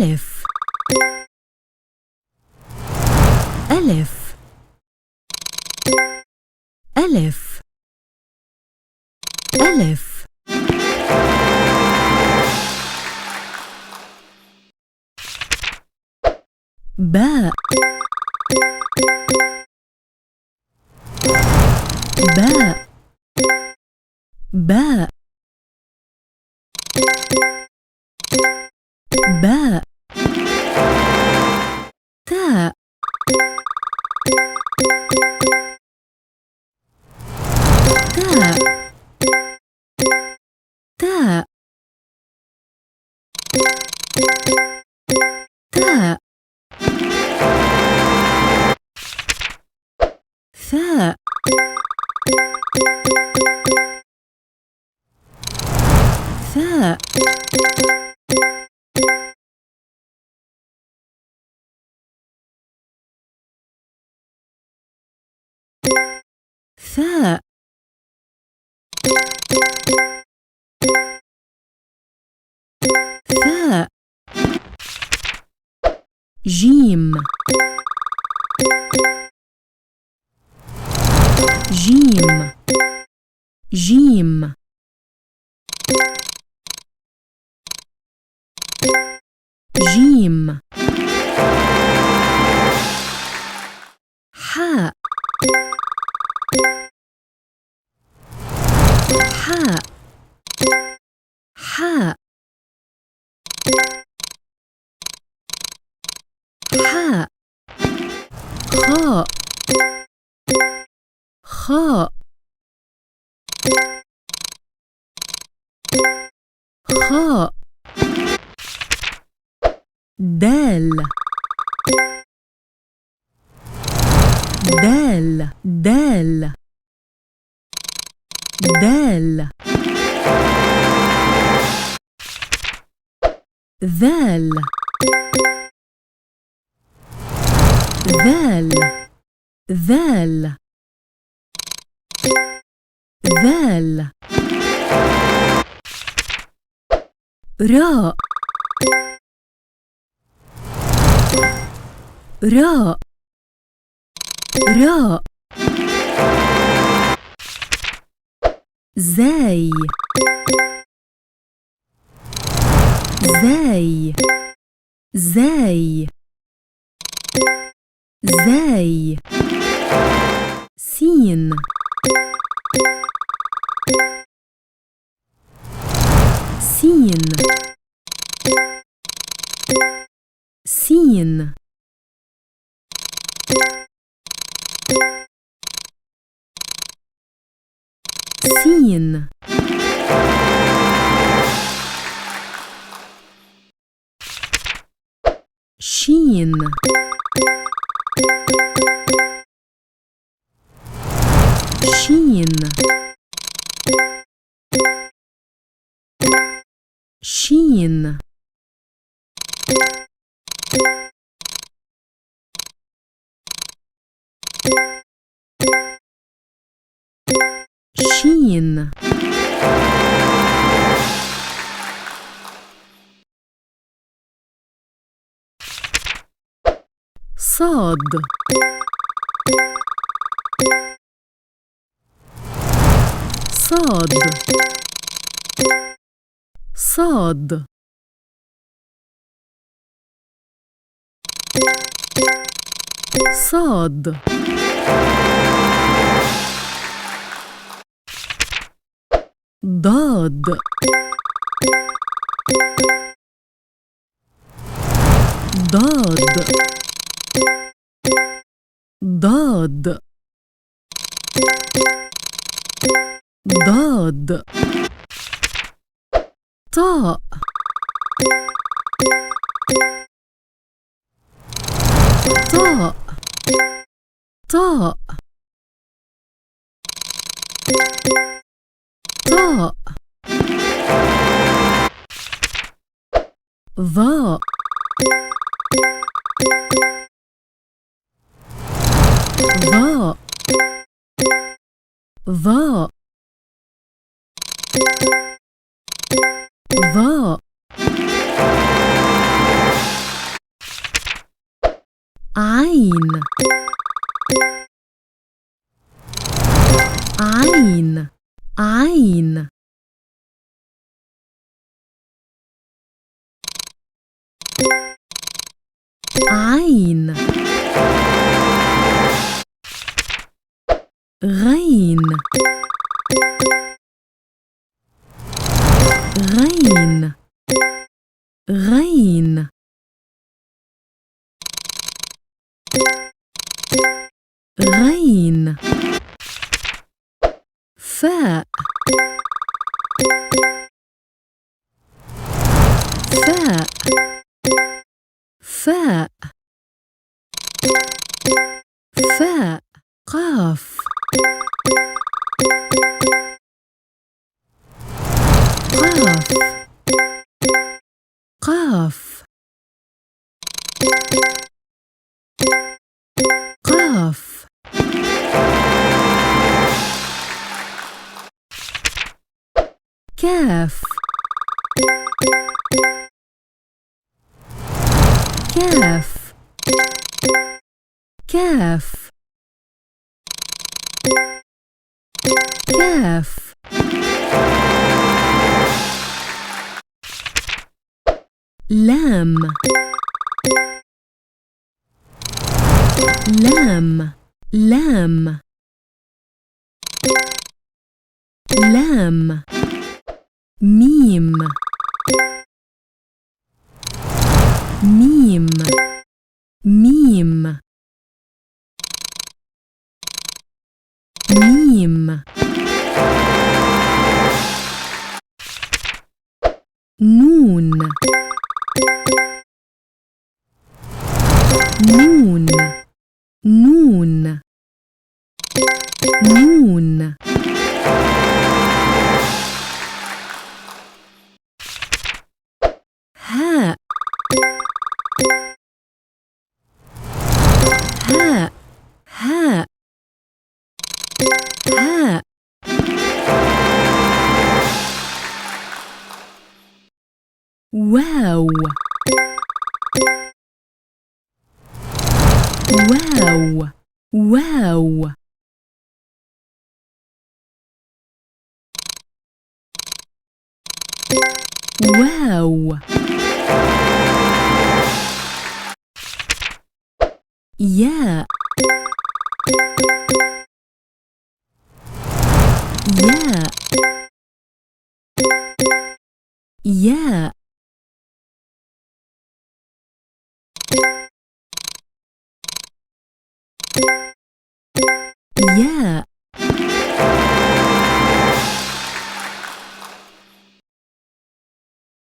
ألف ألف ألف ألف باء باء باء باء تاء تاء تاء تاء ثاء ثاء ثاء ثاء جيم جيم جيم جيم حاء حاء حاء حاء خاء خاء خاء دال دال دال دال ذال ذال ذال ذال راء راء راء زاي زاي زاي زاي سين سين سين سين شين شين شين شين صاد صاد صاد صاد ضاد ضاد ضاد ضاد طاء طاء طاء طاء ظاء ظاء ظاء ظاء عين عين عين عين غين غين غين غين فاء فاء فاء فاء قاف قاف قاف قاف كاف كاف كاف كاف لام لام لام لام ميم ميم ميم ميم نون نون نون نون هاء هاء هاء هاء واو واو واو واو ياء ياء ياء ياء